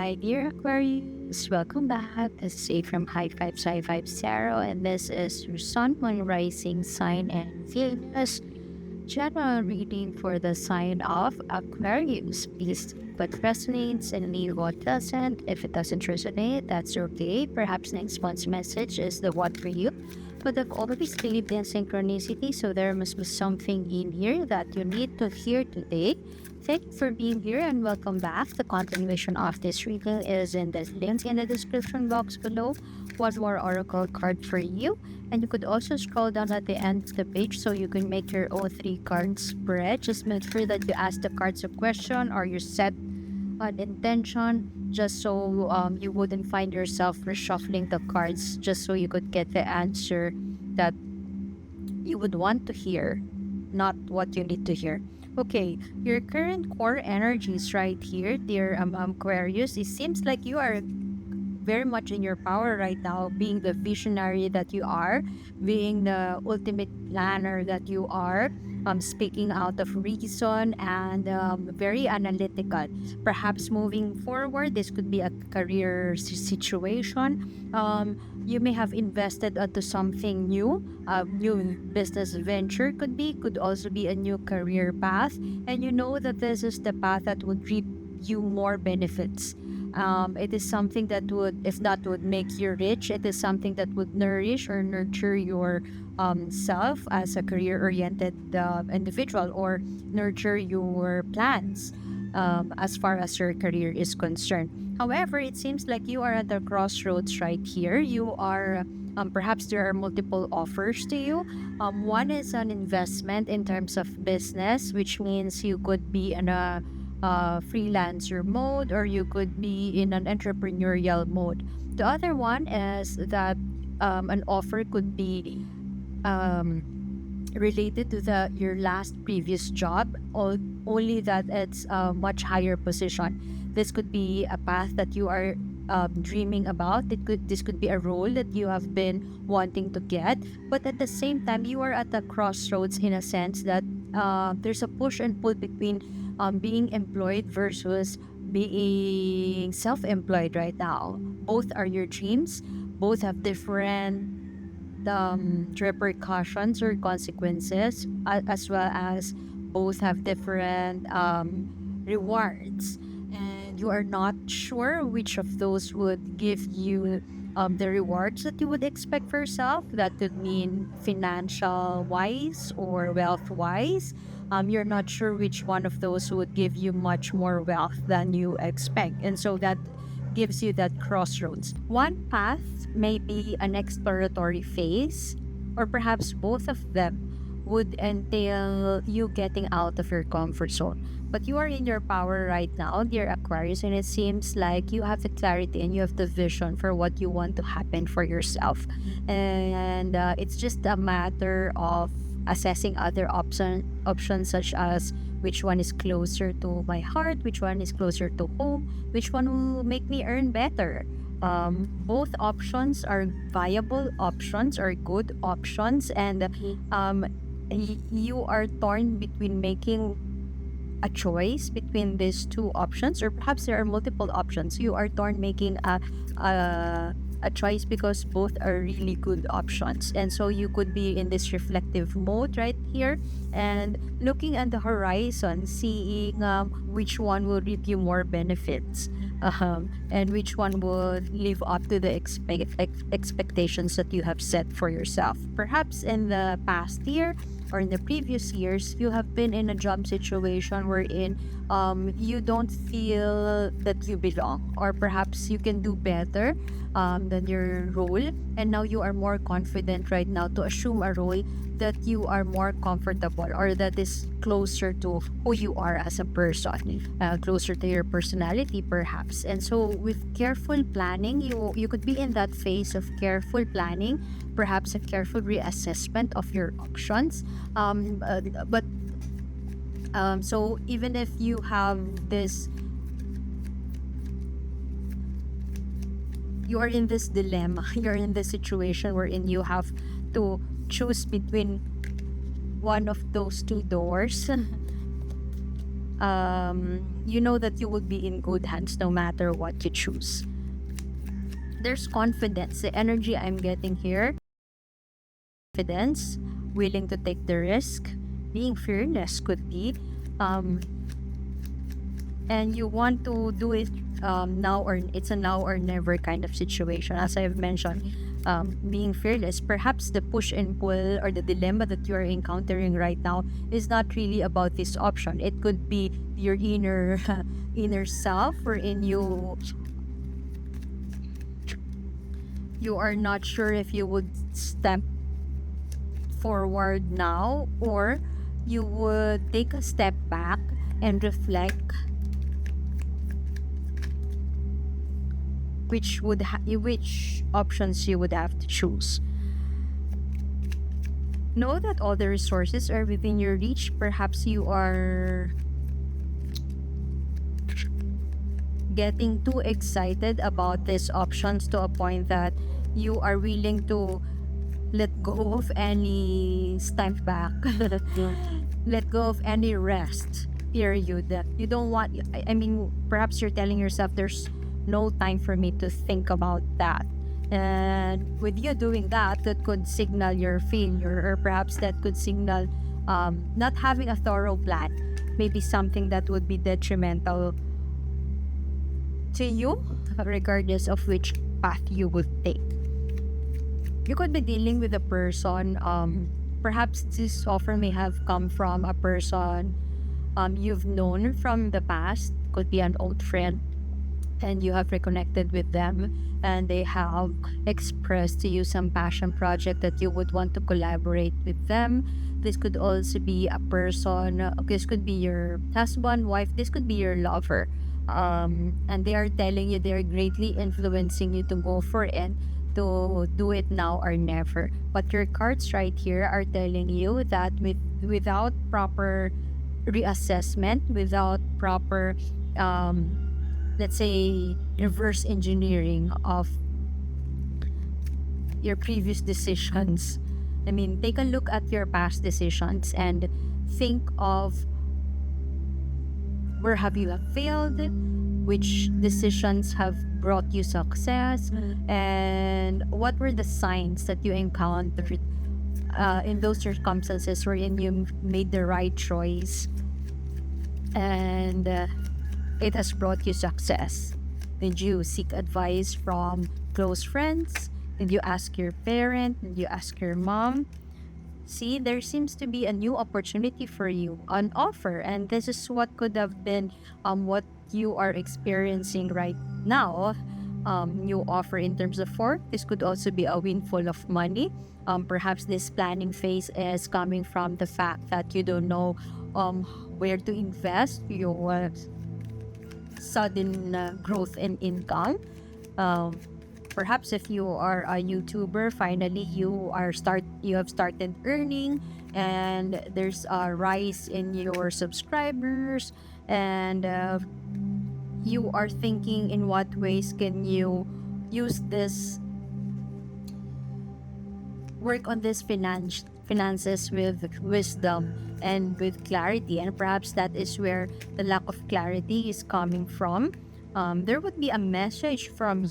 Hi, dear Aquarius. Welcome back. This is A from High Five Sci Five Zero, and this is your Sun, Moon, Rising sign and Venus general reading for the sign of Aquarius. Please what resonates and leave what doesn't. If it doesn't resonate, that's okay. Perhaps next month's message is the one for you. But I've always believed in synchronicity, so there must be something in here that you need to hear today. Thank you for being here and welcome back. The continuation of this reading is in the link in the description box below. One more oracle card for you. And you could also scroll down at the end of the page so you can make your own 3-card spread. Just make sure that you ask the cards a question or you set an intention just so you wouldn't find yourself reshuffling the cards just so you could get the answer that you would want to hear, not what you need to hear. Okay, your current core energies right here, dear Aquarius. It seems like you are very much in your power right now, being the visionary that you are, being the ultimate planner that you are, speaking out of reason and very analytical. Perhaps moving forward, this could be a career situation. You may have invested into something new. A new business venture could also be a new career path, and you know that this is the path that would reap you more benefits. It is something that would, if that would make you rich, it is something that would nourish or nurture your self as a career-oriented individual, or nurture your plans as far as your career is concerned. However, it seems like you are at the crossroads right here. You are perhaps there are multiple offers to you. One is an investment in terms of business, which means you could be in a freelancer mode, or you could be in an entrepreneurial mode. The other one is that an offer could be related to your last previous job, only that it's a much higher position. This could be a path that you are dreaming about. This could be a role that you have been wanting to get, but at the same time you are at the crossroads, in a sense that there's a push and pull between being employed versus being self-employed right now. Both are your dreams. Both have different repercussions or consequences, as well as both have different rewards. And you are not sure which of those would give you the rewards that you would expect for yourself. That could mean financial wise or wealth wise. You're not sure which one of those would give you much more wealth than you expect. And so that gives you that crossroads. One path may be an exploratory phase, or perhaps both of them would entail you getting out of your comfort zone. But you are in your power right now, dear Aquarius, and it seems like you have the clarity and you have the vision for what you want to happen for yourself. And it's just a matter of assessing other options, such as which one is closer to my heart, which one is closer to home, which one will make me earn better. Both options are viable options, or good options, and you are torn between making a choice between these two options, or perhaps there are multiple options. You are torn making a choice because both are really good options. And so you could be in this reflective mode right here and looking at the horizon, seeing which one will reap you more benefits, and which one would live up to the expectations that you have set for yourself. Perhaps in the past year or in the previous years, you have been in a job situation wherein you don't feel that you belong, or perhaps you can do better than your role, and now you are more confident right now to assume a role that you are more comfortable, or that is closer to who you are as a person, closer to your personality perhaps. And so with careful planning, you could be in that phase of careful planning, perhaps a careful reassessment of your options. So even if you have this, you are in this dilemma, you're in this situation wherein you have to choose between one of those two doors. You know that you will be in good hands no matter what you choose. There's confidence. The energy I'm getting here, confidence, willing to take the risk, being fearless could be, um, and you want to do it now, or it's a now or never kind of situation. As I've mentioned, being fearless, perhaps the push and pull or the dilemma that you are encountering right now is not really about this option. It could be your inner inner self, wherein you are not sure if you would step forward now, or you would take a step back and reflect which options you would have to choose. Know that all the resources are within your reach. Perhaps you are getting too excited about these options to a point that you are willing to let go of any step back, let go of any rest period. That you don't want. I mean, perhaps you're telling yourself there's no time for me to think about that. And with you doing that, that could signal your failure, or perhaps that could signal not having a thorough plan. Maybe something that would be detrimental to you, regardless of which path you would take. You could be dealing with a person, perhaps this offer may have come from a person you've known from the past, could be an old friend, and you have reconnected with them, and they have expressed to you some passion project that you would want to collaborate with them. This could also be a person, this could be your husband, wife, this could be your lover, and they are telling you, they're greatly influencing you to go for it, to do it now or never. But your cards right here are telling you that without proper reassessment, without proper let's say reverse engineering of your previous decisions. I mean, take a look at your past decisions and think of where have you failed, which decisions have brought you success, and what were the signs that you encountered in those circumstances wherein you made the right choice and it has brought you success. Did you seek advice from close friends? Did you ask your parent? Did you ask your mom? See, there seems to be a new opportunity for you, an offer, and this is what could have been what you are experiencing right now. New offer in terms of work. This could also be a windfall of money. Perhaps this planning phase is coming from the fact that you don't know where to invest your sudden growth in income. Perhaps if you are a YouTuber, finally you have started earning, and there's a rise in your subscribers, and you are thinking in what ways can you use this, work on this finances with wisdom and with clarity. And perhaps that is where the lack of clarity is coming from. There would be a message from you.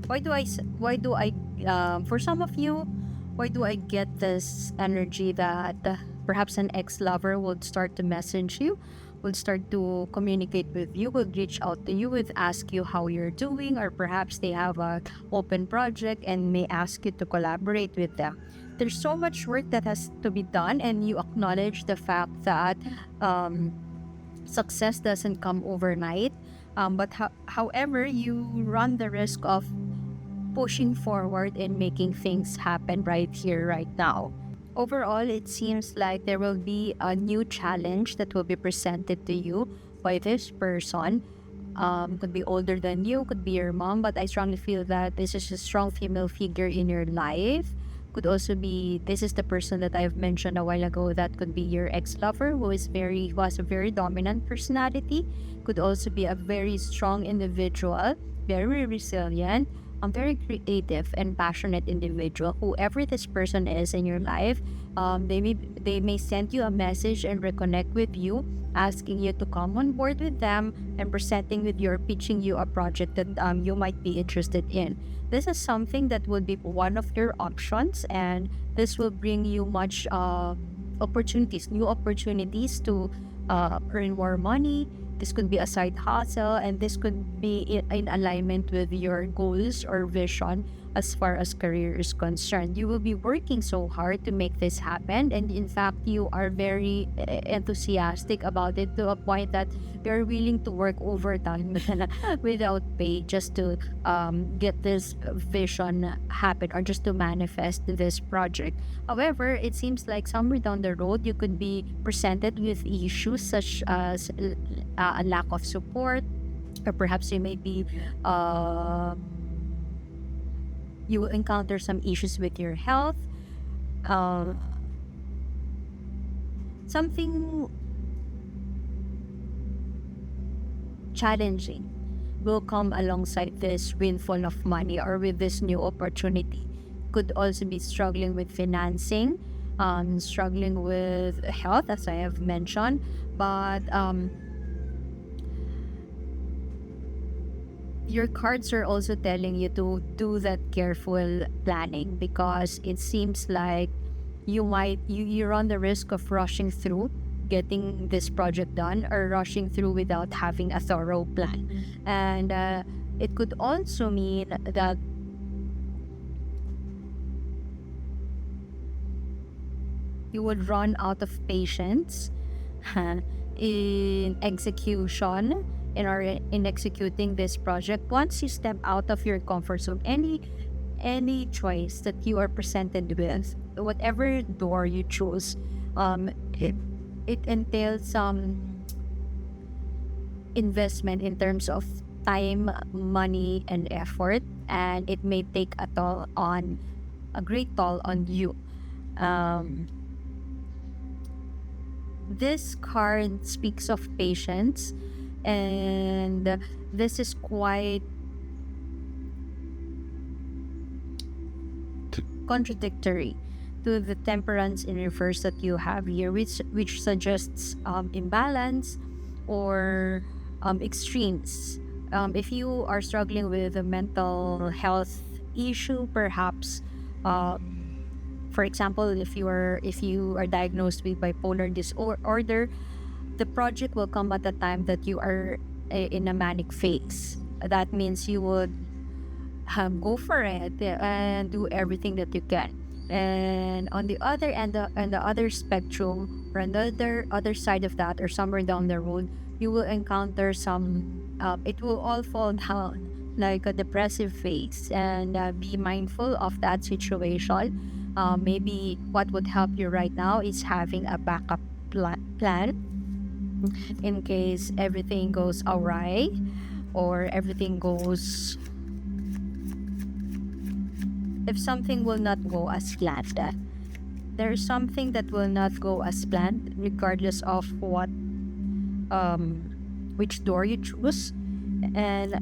For some of you, why do I get this energy that perhaps an ex-lover would start to message you, would start to communicate with you, would reach out to you, would ask you how you're doing, or perhaps they have a open project and may ask you to collaborate with them. There's so much work that has to be done, and you acknowledge the fact that success doesn't come overnight. However, you run the risk of pushing forward and making things happen right here, right now. Overall, it seems like there will be a new challenge that will be presented to you by this person. Could be older than you, could be your mom, but I strongly feel that this is a strong female figure in your life. Could also be, this is the person that I've mentioned a while ago, that could be your ex-lover who has a very dominant personality. Could also be a very strong individual, very resilient, very creative and passionate individual. Whoever this person is in your life, they may send you a message and reconnect with you, asking you to come on board with them and presenting with you or pitching you a project that you might be interested in. This is something that would be one of your options, and this will bring you much opportunities, new opportunities to earn more money. This could be a side hustle, and this could be in alignment with your goals or vision as far as career is concerned. You will be working so hard to make this happen, and in fact, you are very enthusiastic about it to a point that you're willing to work overtime without pay just to get this vision happen or just to manifest this project. However, it seems like somewhere down the road, you could be presented with issues such as a lack of support, or perhaps you will encounter some issues with your health. Um, Something challenging will come alongside this windfall of money or with this new opportunity. Could also be struggling with financing, struggling with health, as I have mentioned, but your cards are also telling you to do that careful planning, because it seems like you run the risk of rushing through getting this project done, or rushing through without having a thorough plan. And it could also mean that you would run out of patience in execution in executing this project once you step out of your comfort zone. Any choice that you are presented with, whatever door you choose, it entails some investment in terms of time, money, and effort, and it may take a great toll on you. Um, this card speaks of patience, and this is quite contradictory to the temperance in reverse that you have here, which suggests imbalance or extremes. If you are struggling with a mental health issue, perhaps, for example, if you are diagnosed with bipolar disorder, the project will come at a time that you are in a manic phase. That means you would go for it and do everything that you can. And on the other end, on the other spectrum, or on the other side of that, or somewhere down the road, you will encounter it will all fall down like a depressive phase. And be mindful of that situation. Maybe what would help you right now is having a backup plan in case everything goes awry, or if something will not go as planned. There is something that will not go as planned, regardless of which door you choose. And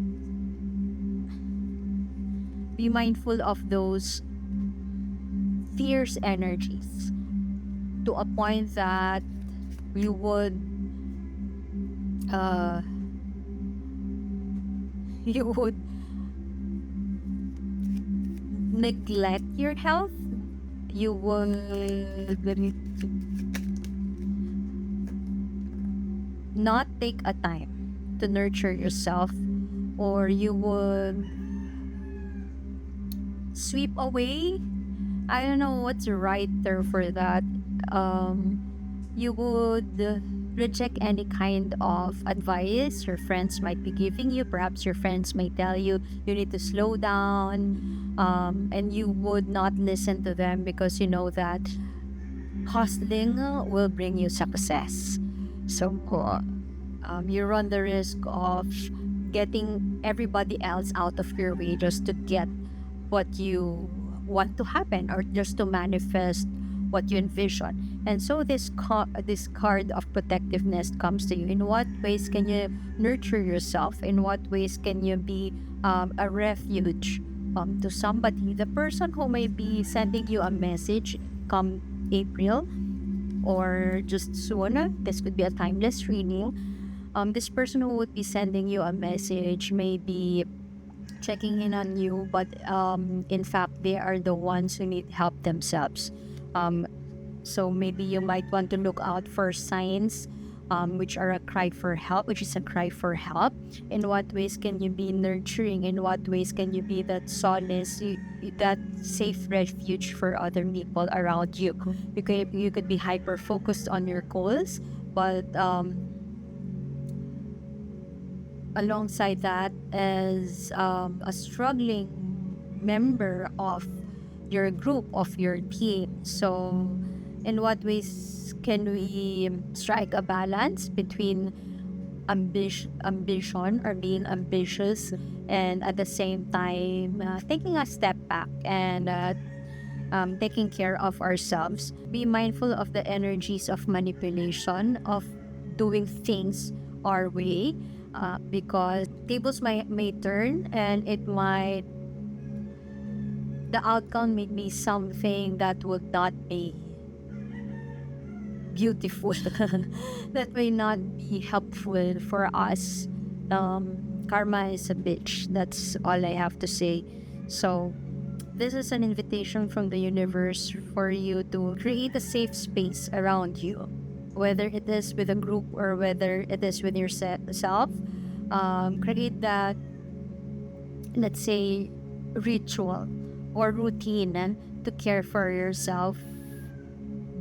be mindful of those fierce energies, to a point that you would you would neglect your health. You would not take a time to nurture yourself, or you would sweep away. I don't know what's the right term for that. You would reject any kind of advice your friends might be giving you. Perhaps your friends may tell you you need to slow down, and you would not listen to them, because you know that hustling will bring you success. So you run the risk of getting everybody else out of your way just to get what you want to happen, or just to manifest what you envision. And so this card of protectiveness comes to you. In what ways can you nurture yourself? In what ways can you be a refuge to somebody. The person who may be sending you a message come April or just sooner, this could be a timeless reading. This person who would be sending you a message may be checking in on you, but in fact, they are the ones who need help themselves. Um, so maybe you might want to look out for signs which are a cry for help, which is a cry for help. In what ways can you be nurturing? In what ways can you be that solace, that safe refuge for other people around you? You could be hyper focused on your goals, but alongside that, as a struggling member of your group, of your team. So, in what ways can we strike a balance between ambition or being ambitious, and at the same time taking a step back and taking care of ourselves? Be mindful of the energies of manipulation, of doing things our way, because tables may turn, and the outcome may be something that would not be beautiful, that may not be helpful for us. Karma is a bitch. That's all I have to say. So, this is an invitation from the universe for you to create a safe space around you, whether it is with a group or whether it is with yourself. Create that, let's say, ritual or routine to care for yourself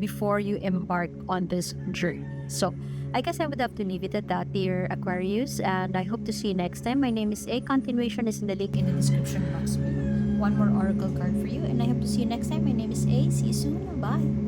before you embark on this journey. So, I guess I would have to leave it at that, dear Aquarius, and I hope to see you next time. My name is A. Continuation is in the link in the description box below. One more oracle card for you, and I hope to see you next time. My name is A. See you soon. Bye.